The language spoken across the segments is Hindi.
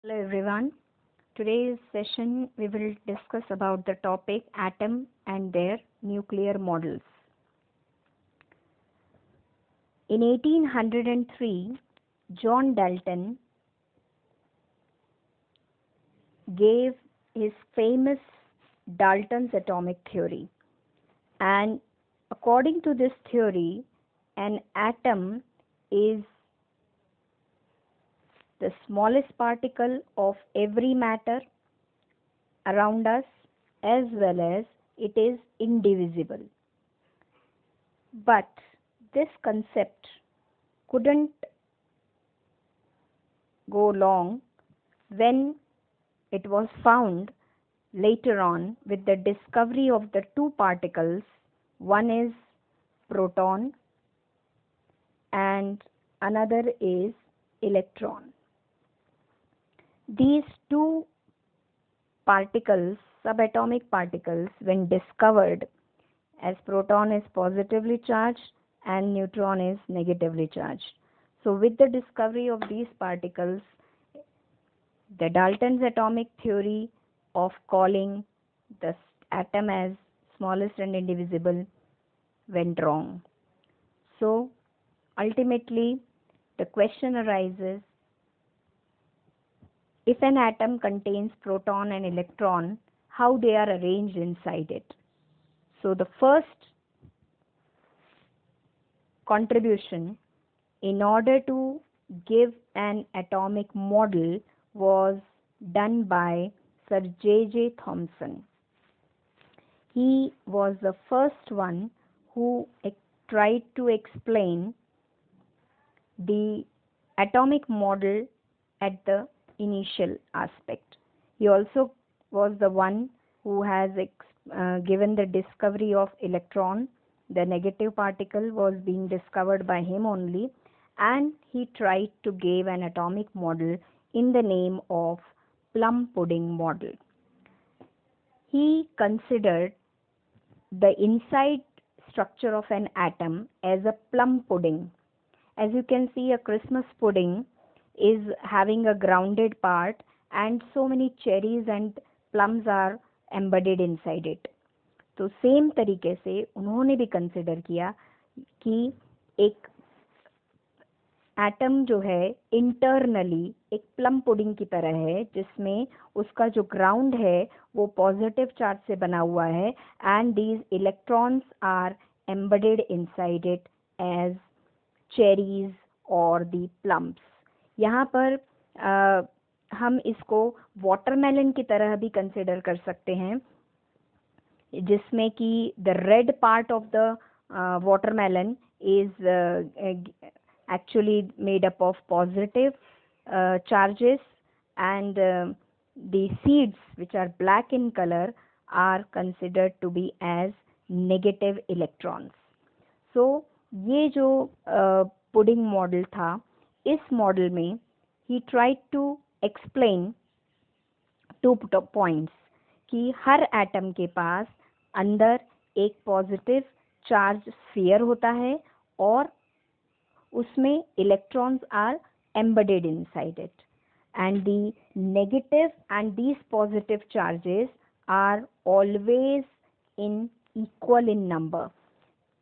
Hello everyone. Today's session we will discuss about the topic atom and their nuclear models. In 1803, John Dalton gave his famous Dalton's atomic theory, and according to this theory, an atom is the smallest particle of every matter around us, as well as it is indivisible. But this concept couldn't go long when it was found later on with the discovery of the two particles. One is proton and another is electron. These two particles, subatomic particles, when discovered, as proton is positively charged and neutron is negatively charged. So with the discovery of these particles, the Dalton's atomic theory of calling the atom as smallest and indivisible went wrong. So ultimately the question arises, if an atom contains proton and electron, how they are arranged inside it. So the first contribution in order to give an atomic model was done by Sir J.J. Thomson. He was the first one who tried to explain the atomic model at the initial aspect. He also was the one who has given the discovery of electron. The negative particle was being discovered by him only, and he tried to give an atomic model in the name of plum pudding model. He considered the inside structure of an atom as a plum pudding. As you can see, a Christmas pudding is having a grounded part and so many cherries and plums are embedded inside it. तो सेम तरीके से उन्होंने भी कंसिडर किया कि एक एटम जो है इंटरनली एक प्लम पुडिंग की तरह है, जिसमें उसका जो ग्राउंड है वो पॉजिटिव चार्ज से बना हुआ है and these electrons are embedded inside it as cherries और दी प्लम्स. यहाँ पर हम इसको वाटरमेलन की तरह भी कंसिडर कर सकते हैं, जिसमें कि the red part of the watermelon is actually made up of positive charges, and the seeds, which are black in color, are considered to be as negative electrons. So ये जो पुडिंग मॉडल था, इस मॉडल में he tried to explain 2 points कि हर एटम के पास अंदर एक पॉजिटिव चार्ज स्फीयर होता है और उसमें electrons are embedded inside it, and the negative and these positive charges are always in equal in number.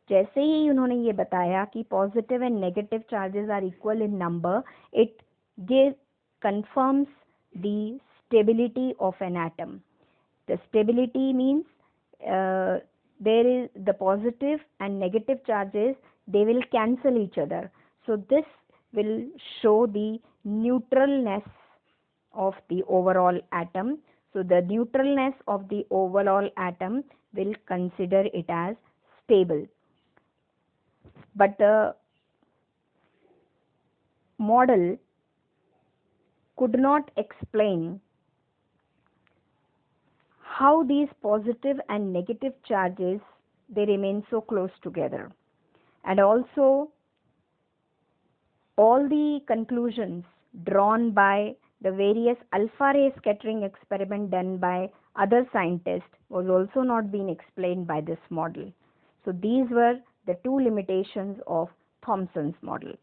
जैसे ही उन्होंने ये बताया कि positive and negative charges are equal in number, it confirms the stability of an atom. The stability means there is the positive and negative charges, they will cancel each other. So this will show the neutralness of the overall atom. So the neutralness of the overall atom will consider it as stable. But the model could not explain how these positive and negative charges they remain so close together, and also all the conclusions drawn by the various alpha ray scattering experiment done by other scientists was also not being explained by this model. So these were the two limitations of Thomson's model.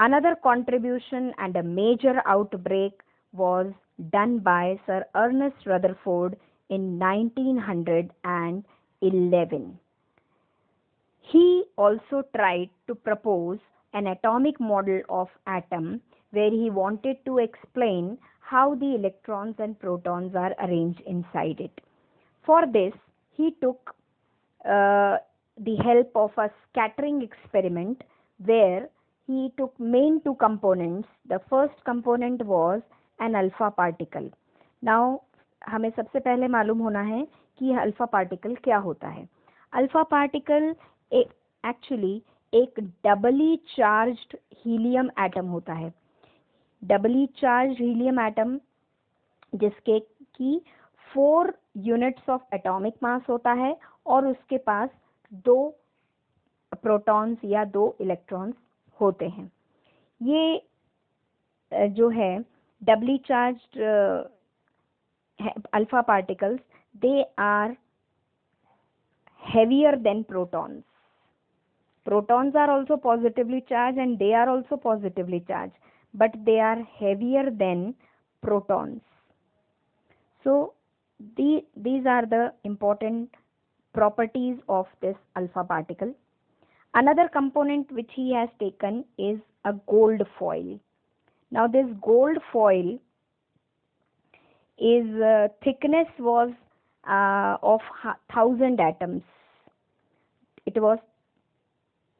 Another contribution and a major outbreak was done by Sir Ernest Rutherford in 1911. He also tried to propose an atomic model of atom where he wanted to explain how the electrons and protons are arranged inside it. For this, he took the help of a scattering experiment where he took main two components. The first component was an alpha particle. Now, हमें सबसे पहले मालूम होना है कि यह अल्फा पार्टिकल क्या होता है. अल्फा पार्टिकल एक्चुअली एक डबली चार्ज्ड हीलियम एटम होता है. डबली चार्ज्ड हीलियम एटम जिसके की 4 यूनिट्स ऑफ एटॉमिक मास होता है और उसके पास 2 प्रोटॉन्स या 2 इलेक्ट्रॉन्स होते हैं. ये जो है doubly charged alpha particles, they are heavier than protons. Protons are also positively charged and they are also positively charged, but they are heavier than protons. So these are the important properties of this alpha particle. Another component which he has taken is a gold foil. Now this gold foil is thickness was of 1000 atoms. It was,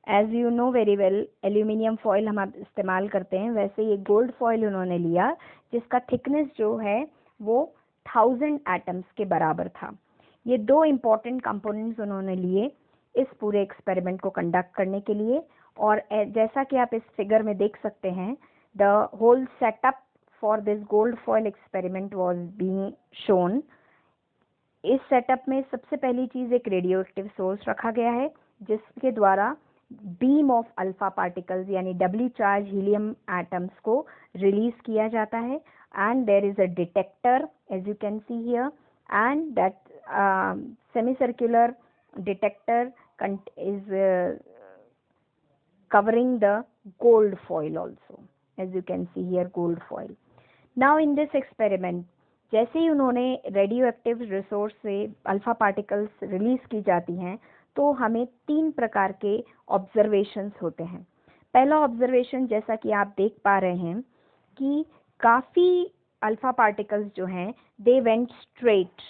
as you know very well, aluminium foil हम इस्तेमाल करते हैं, वैसे ये गोल्ड फॉइल उन्होंने लिया जिसका थिकनेस जो है वो 1000 एटम्स के बराबर था. ये 2 इम्पॉर्टेंट कंपोनेंट्स उन्होंने लिए इस पूरे एक्सपेरिमेंट को कंडक्ट करने के लिए. और जैसा कि आप इस फिगर में देख सकते हैं, the whole setup for this gold foil experiment was being shown. इस सेटअप में सबसे पहली चीज एक रेडियो एक्टिव सोर्स रखा गया है जिसके द्वारा बीम ऑफ अल्फा पार्टिकल्स यानी डबली चार्ज हीलियम एटम्स को रिलीज किया जाता है. And there is a detector as you can see here, and that semi circular detector is covering the gold foil also, as you can see here, gold foil. Now in this experiment, जैसे ही उन्होंने रेडियो एक्टिव रिसोर्स से अल्फा पार्टिकल्स रिलीज की जाती हैं तो हमें 3 प्रकार के ऑब्जर्वेशंस होते हैं. पहला ऑब्जर्वेशन जैसा कि आप देख पा रहे हैं कि काफ़ी अल्फा पार्टिकल्स जो हैं they went straight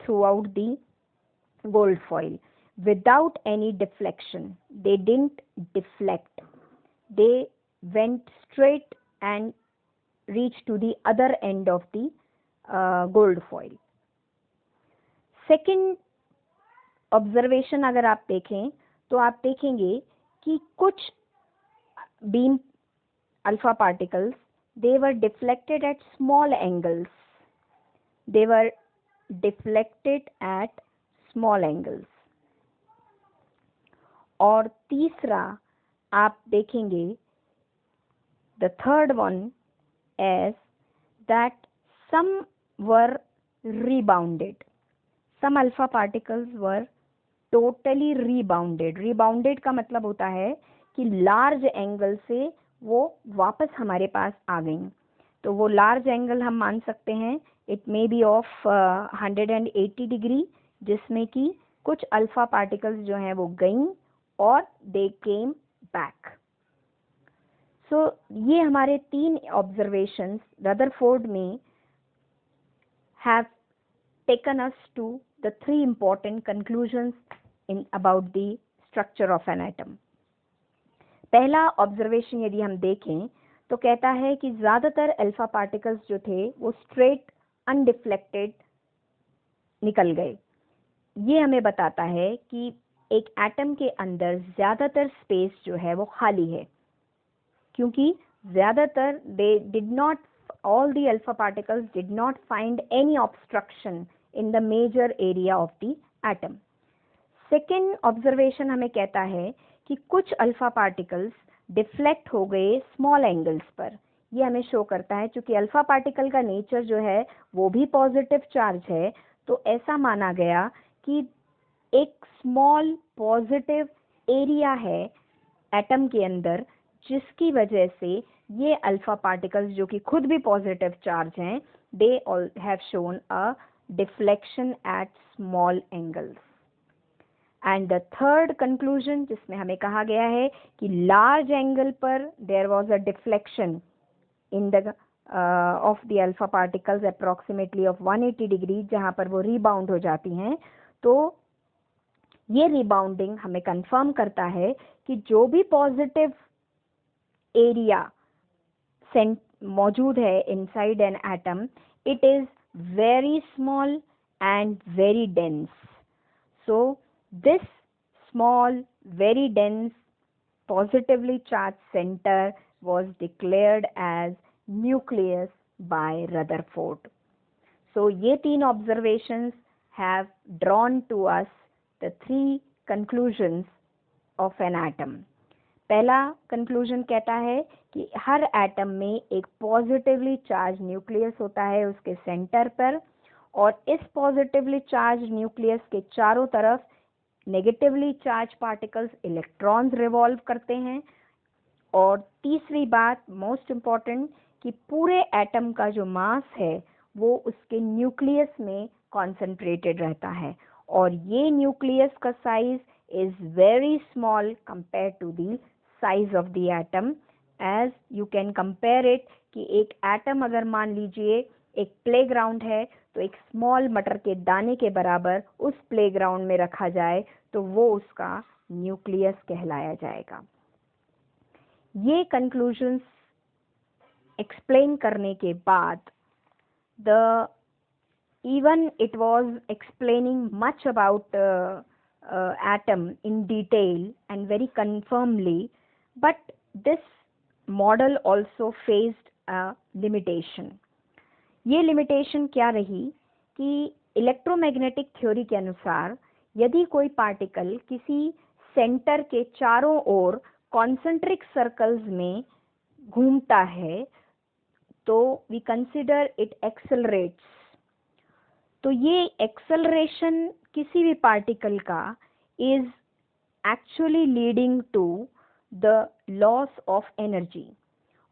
through out the gold foil without any deflection. They didn't deflect. They went straight and reached to the other end of the gold foil. Second observation अगर आप देखें तो आप देखेंगे कि कुछ beam alpha particles, they were deflected at small angles. They were deflected at small angles. और तीसरा आप देखेंगे, the third one is that some were rebounded. Some alpha particles were totally rebounded. Rebounded का मतलब होता है कि लार्ज एंगल से वो वापस हमारे पास आ गई. तो वो लार्ज एंगल हम मान सकते हैं it may be of 180 degree, जिसमें कि कुछ अल्फा पार्टिकल्स जो हैं वो गईं और दे केम बैक. सो ये हमारे 3 ऑब्जर्वेशंस रदरफोर्ड में have taken us to the 3 important conclusions in about the structure of an atom. पहला ऑब्जर्वेशन यदि हम देखें तो कहता है कि ज़्यादातर अल्फा पार्टिकल्स जो थे वो स्ट्रेट अनडिफ्लेक्टेड निकल गए. ये हमें बताता है कि एक एटम के अंदर ज़्यादातर स्पेस जो है वो खाली है, क्योंकि ज़्यादातर they did not, all the alpha particles did not find any obstruction in the major area of the atom. Second observation हमें कहता है कि कुछ अल्फा पार्टिकल्स डिफ्लेक्ट हो गए स्मॉल एंगल्स पर. ये हमें शो करता है क्योंकि अल्फा पार्टिकल का नेचर जो है वो भी पॉजिटिव चार्ज है, तो ऐसा माना गया कि एक स्मॉल पॉजिटिव एरिया है एटम के अंदर जिसकी वजह से ये अल्फा पार्टिकल्स जो कि खुद भी पॉजिटिव चार्ज हैं, they all have shown a deflection at small angles. And the third conclusion जिसमें हमें कहा गया है कि लार्ज एंगल पर there was a deflection in the of the alpha particles approximately of 180 degree, जहां पर वो रीबाउंड हो जाती हैं। तो ये रीबाउंडिंग हमें कंफर्म करता है कि जो भी पॉजिटिव एरिया मौजूद है inside an atom, it is very small and very dense. So this small, very dense, positively charged center was declared as nucleus by Rutherford. So ये तीन observations have drawn to us the three conclusions of an atom. पहला कंक्लूजन कहता है कि हर एटम में एक पॉजिटिवली चार्ज न्यूक्लियस होता है उसके सेंटर पर, और इस पॉजिटिवली चार्ज न्यूक्लियस के चारों तरफ negatively charge particles electrons revolve करते हैं। और तीसरी बात मोस्ट इम्पॉर्टेंट, कि पूरे एटम का जो मास है वो उसके न्यूक्लियस में कॉन्सेंट्रेटेड रहता है, और ये न्यूक्लियस का size is very small compare to the size of the atom. As you can compare it कि एक एटम अगर मान लीजिए एक प्लेग्राउंड है, तो एक स्मॉल मटर के दाने के बराबर उस प्लेग्राउंड में रखा जाए तो वो उसका न्यूक्लियस कहलाया जाएगा। ये कंक्लूजन्स एक्सप्लेन करने के बाद, the even it was explaining much about atom in detail and very confirmly, but this model also faced a limitation. ये लिमिटेशन क्या रही कि इलेक्ट्रोमैग्नेटिक थ्योरी के अनुसार यदि कोई पार्टिकल किसी सेंटर के चारों ओर कॉन्सेंट्रिक सर्कल्स में घूमता है तो वी कंसिडर इट एक्सेलरेट्स। तो ये एक्सेलरेशन किसी भी पार्टिकल का is actually leading to the loss of energy.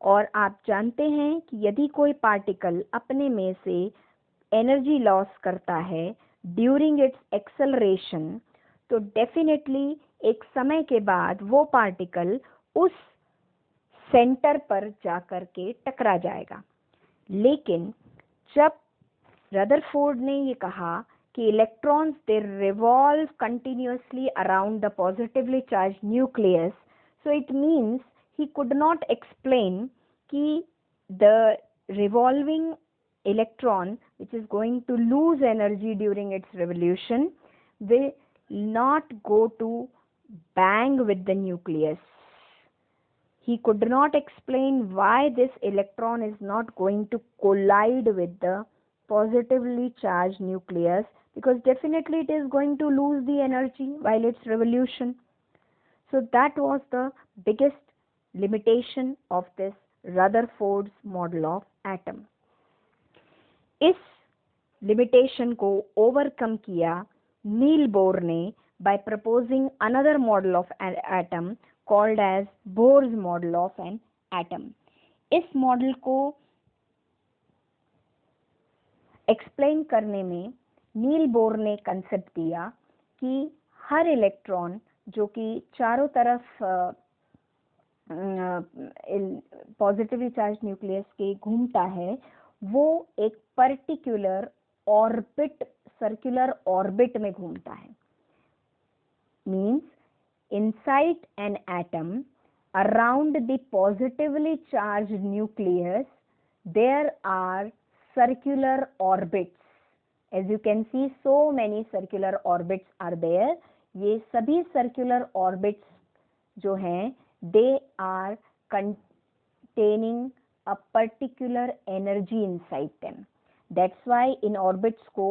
और आप जानते हैं कि यदि कोई पार्टिकल अपने में से एनर्जी लॉस करता है ड्यूरिंग इट्स एक्सेलरेशन, तो डेफिनेटली एक समय के बाद वो पार्टिकल उस सेंटर पर जाकर के टकरा जाएगा। लेकिन जब रदरफोर्ड ने ये कहा कि electrons they revolve continuously around the positively charge nucleus, so it means he could not explain कि the revolving electron which is going to lose energy during its revolution will not go to bang with the nucleus. He could not explain why this electron is not going to collide with the positively charged nucleus, because definitely it is going to lose the energy while its revolution. So that was the biggest limitation of this Rutherford's model of atom. इस limitation को overcome किया नील बोर ने by proposing another model of an atom called as Bohr's model of an atom. इस मॉडल को एक्सप्लेन करने में नील बोर ने कंसेप्ट दिया कि हर इलेक्ट्रॉन जो कि चारों तरफ पॉजिटिवली चार्ज न्यूक्लियस के घूमता है, वो एक पर्टिकुलर ऑर्बिट, सर्कुलर ऑर्बिट में घूमता है। Means inside an atom around the positively charge nucleus there are circular orbits. As you can see, so many circular orbits are there. ये सभी circular orbits जो हैं, they are containing a particular energy inside them. That's why in orbits को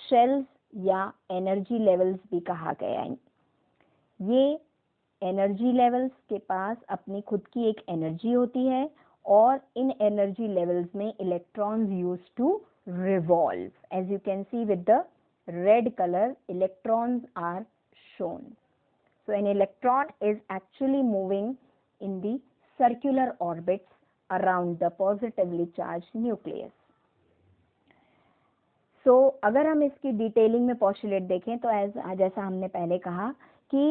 shells या energy levels भी कहा गया है। ये energy levels के पास अपनी खुद की एक energy होती है, और इन एनर्जी लेवल्स में electrons use to revolve. As you can see with the red colour, electrons are shown. So an electron is actually moving in the circular orbits around the positively charged nucleus. So अगर हम इसकी डिटेलिंग में पोस्टुलेट देखें तो जैसा हमने पहले कहा कि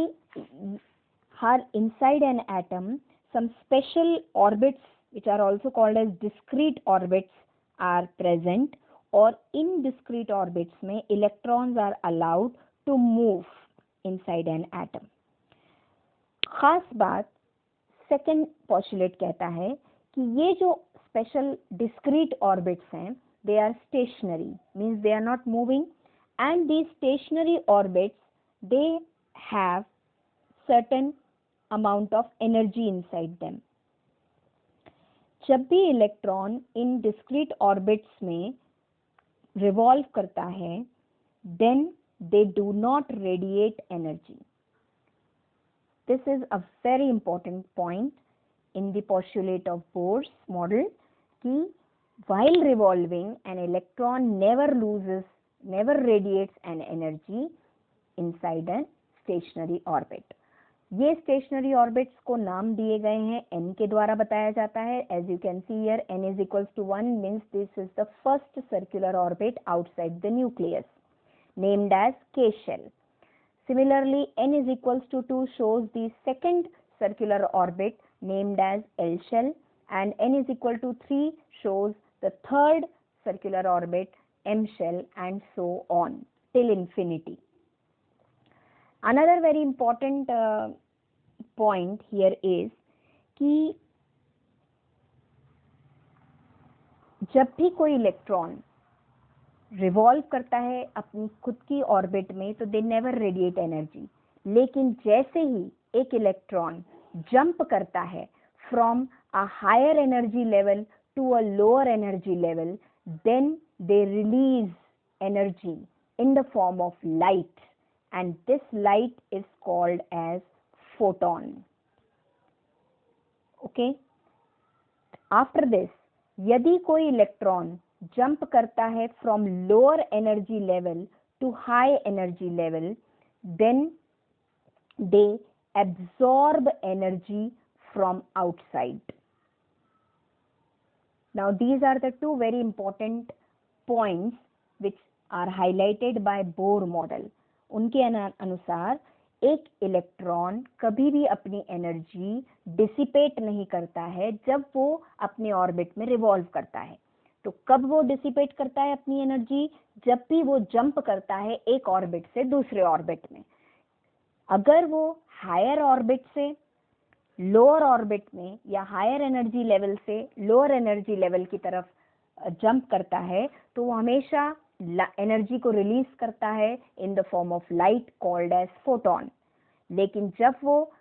हर inside an atom some special orbits which are also called as discrete orbits are present, और in discrete orbits में electrons are allowed to move inside an atom. खास बात सेकेंड पोस्टुलेट कहता है कि ये जो स्पेशल डिस्क्रीट ऑर्बिट्स हैं, they are stationary, means they are not moving, and these stationary orbits, they have certain amount of energy inside them. जब भी इलेक्ट्रॉन इन डिस्क्रीट ऑर्बिट्स में रिवॉल्व करता है, then they do not radiate energy. This is a very important point in the postulate of Bohr's model, कि while revolving an electron never radiates an energy inside a stationary orbit. ये stationary orbits को नाम दिए गए हैं n के द्वारा बताया जाता है. As you can see here, n is equals to 1 means this is the first circular orbit outside the nucleus, named as K shell. Similarly, n is equals to 2 shows the second circular orbit named as L shell, and n is equal to 3 shows the third circular orbit M shell, and so on till infinity. Another very important point here is कि जब भी कोई इलेक्ट्रॉन रिवॉल्व करता है अपनी खुद की ऑर्बिट में, तो दे नेवर रेडिएट एनर्जी. लेकिन जैसे ही एक इलेक्ट्रॉन जंप करता है from a higher energy level to a lower energy level, then they release energy in the form of light, and this light is called as photon. Okay, after this, यदि कोई इलेक्ट्रॉन जंप करता है from lower energy level to high energy level, then they absorb energy from outside. Now these are the two very important points which are highlighted by Bohr model. उनके अनुसार एक इलेक्ट्रॉन कभी भी अपनी एनर्जी डिसिपेट नहीं करता है जब वो अपने ऑर्बिट में रिवॉल्व करता है. तो कब वो डिसिपेट करता है अपनी एनर्जी? जब भी वो जंप करता है एक ऑर्बिट से दूसरे ऑर्बिट में. अगर वो हायर ऑर्बिट से लोअर ऑर्बिट में या हायर एनर्जी लेवल से लोअर एनर्जी लेवल की तरफ जंप करता है, तो वो हमेशा एनर्जी को रिलीज करता है in the form of light called as photon. लेकिन जब वो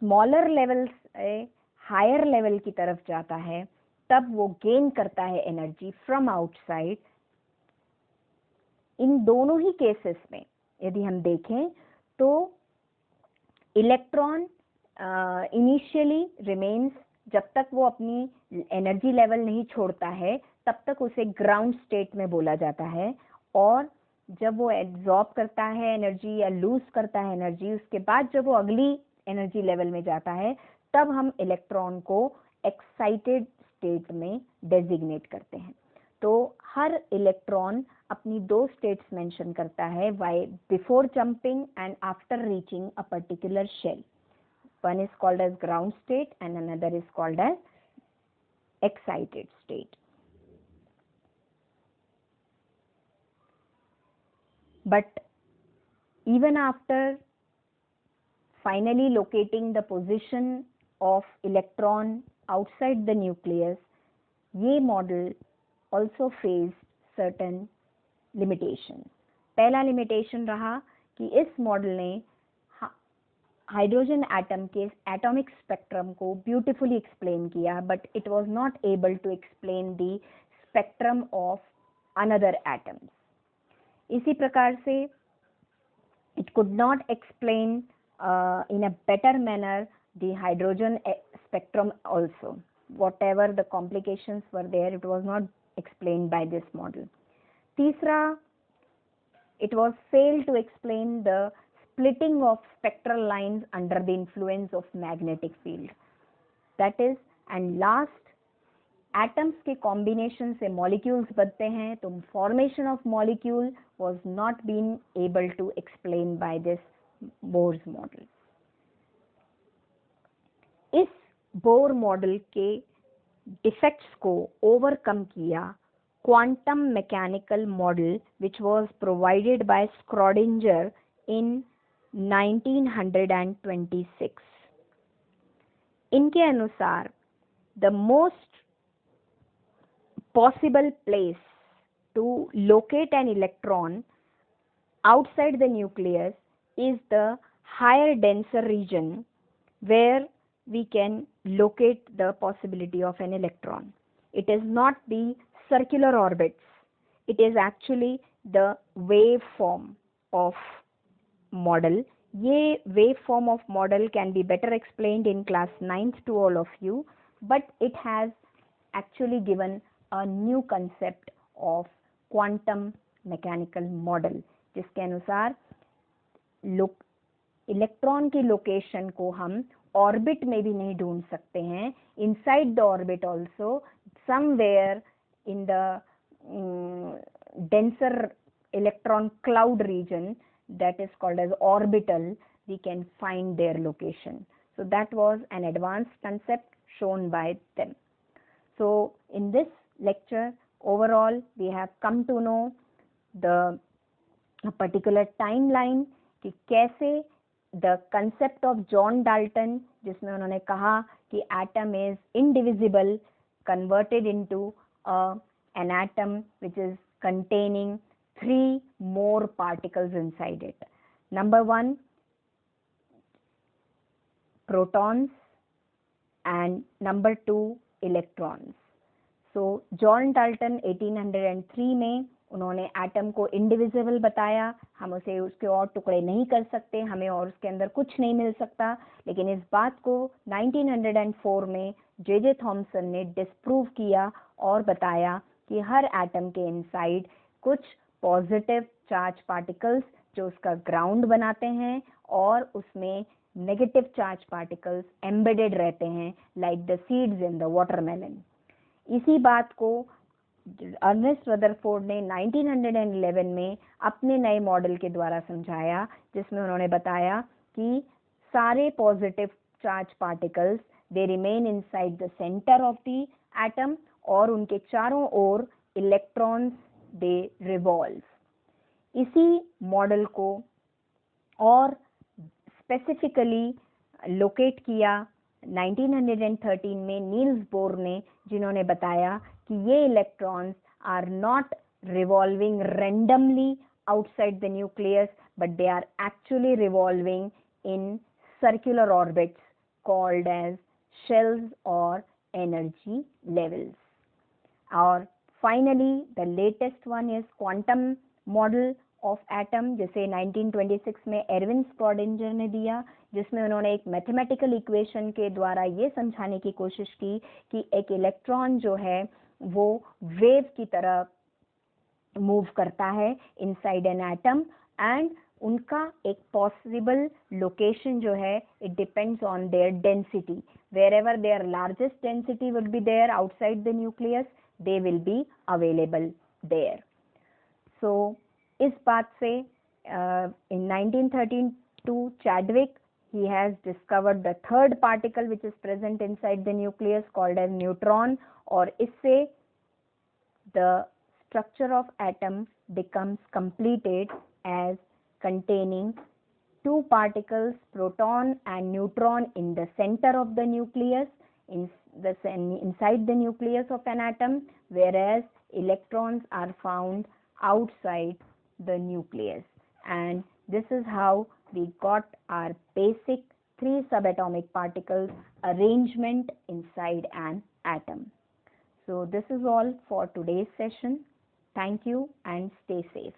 स्मॉलर लेवल से हायर लेवल की तरफ जाता है, तब वो गेन करता है एनर्जी फ्रॉम आउटसाइड. इन दोनों ही केसेस में यदि हम देखें तो इलेक्ट्रॉन इनिशियली रिमेन्स, जब तक वो अपनी एनर्जी लेवल नहीं छोड़ता है तब तक उसे ग्राउंड स्टेट में बोला जाता है. और जब वो एब्जॉर्ब करता है एनर्जी या लूज करता है एनर्जी, उसके बाद जब वो अगली एनर्जी लेवल में जाता है, तब हम इलेक्ट्रॉन को एक्साइटेड स्टेट में डेजिग्नेट करते हैं. तो हर इलेक्ट्रॉन अपनी दो स्टेट्स मेंशन करता है, before jumping and after reaching a particular shell. One is called as ground state and another is called as excited state. But even after finally locating the position of electron outside the nucleus, ये model also faced certain limitations. पहला limitation रहा कि इस मॉडल ने हाइड्रोजन एटम के एटॉमिक स्पेक्ट्रम को ब्यूटिफुली एक्सप्लेन किया, but it was not able to explain the spectrum of another atoms. इसी प्रकार से it could not explain in a better manner the hydrogen spectrum also. whatever the complications were there, it was not explained by this model. तीसरा, it was failed to explain the splitting of spectral lines under the influence of magnetic field. That is, and last, atoms के कॉम्बिनेशन से मॉलिक्यूल्स बनते हैं, तो formation of molecule was not been able to explain by this Bohr's model. इस बोर मॉडल के डिफेक्ट्स को ओवरकम किया quantum mechanical model which was provided by Schrödinger in 1926। इनके अनुसार the most possible place to locate an electron outside the nucleus is the higher denser region where we can locate the possibility of an electron. It is not the circular orbits, it is actually the wave form of model. ये wave form of model can be better explained in class 9th to all of you, but it has actually given a new concept of quantum mechanical model, जिसके अनुसार इलेक्ट्रॉन की लोकेशन को हम ऑर्बिट में भी नहीं ढूंढ सकते हैं, inside the orbit also somewhere in the denser electron cloud region that is called as orbital, we can find their location. So that was an advanced concept shown by them. So in this lecture overall we have come to know the particular timeline कि कैसे the concept of John Dalton, जिसमें उन्होंने कहा कि atom is indivisible, converted into an atom which is containing 3 more particles inside it. Number 1, protons, and number 2, electrons. So John Dalton 1803 में उन्होंने एटम को इंडिविजिबल बताया, हम उसे उसके और टुकड़े नहीं कर सकते, हमें और उसके अंदर कुछ नहीं मिल सकता। लेकिन इस बात को 1904 में जे थॉमसन ने डिस्प्रूव किया और बताया कि हर एटम के इनसाइड कुछ पॉजिटिव चार्ज पार्टिकल्स जो उसका ग्राउंड बनाते हैं और उसमें नेगेटिव चार्ज पार्टिकल्स एम्बेडेड रहते हैं, like the seeds in the watermelon. इसी बात को अर्नेस्ट रदरफोर्ड ने 1911 में अपने नए मॉडल के द्वारा समझाया, जिसमें उन्होंने बताया कि सारे positive charge particles they remain inside the centre of the atom और उनके चारों ओर इलेक्ट्रॉन्स दे रिवॉल्व। इसी मॉडल को और स्पेसिफिकली लोकेट किया 1913 में नील्स बोर ने, जिन्होंने बताया कि ये electrons are not revolving randomly outside the nucleus but they are actually revolving in circular orbits called as shells और एनर्जी लेवल्स। और finally the latest one is quantum model of atom, जिसे 1926 में एरविन स्क्रॉडिंजर ने दिया, जिसमें उन्होंने एक मैथमेटिकल इक्वेशन के द्वारा ये समझाने की कोशिश की कि एक इलेक्ट्रॉन जो है वो वेव की तरह मूव करता है इनसाइड एन एटम, एंड उनका एक पॉसिबल लोकेशन जो है it depends on their density. Wherever there largest density will be there outside the nucleus, they will be available there. सो इस बात से in 1932 Chadwick he has discovered the third particle which is present inside the nucleus called as neutron, और इससे the structure of atom becomes completed as containing 2 particles, proton and neutron, in the center of the nucleus, inside the nucleus of an atom, whereas electrons are found outside the nucleus. And this is how we got our basic 3 subatomic particles arrangement inside an atom. So this is all for today's session. Thank you and stay safe.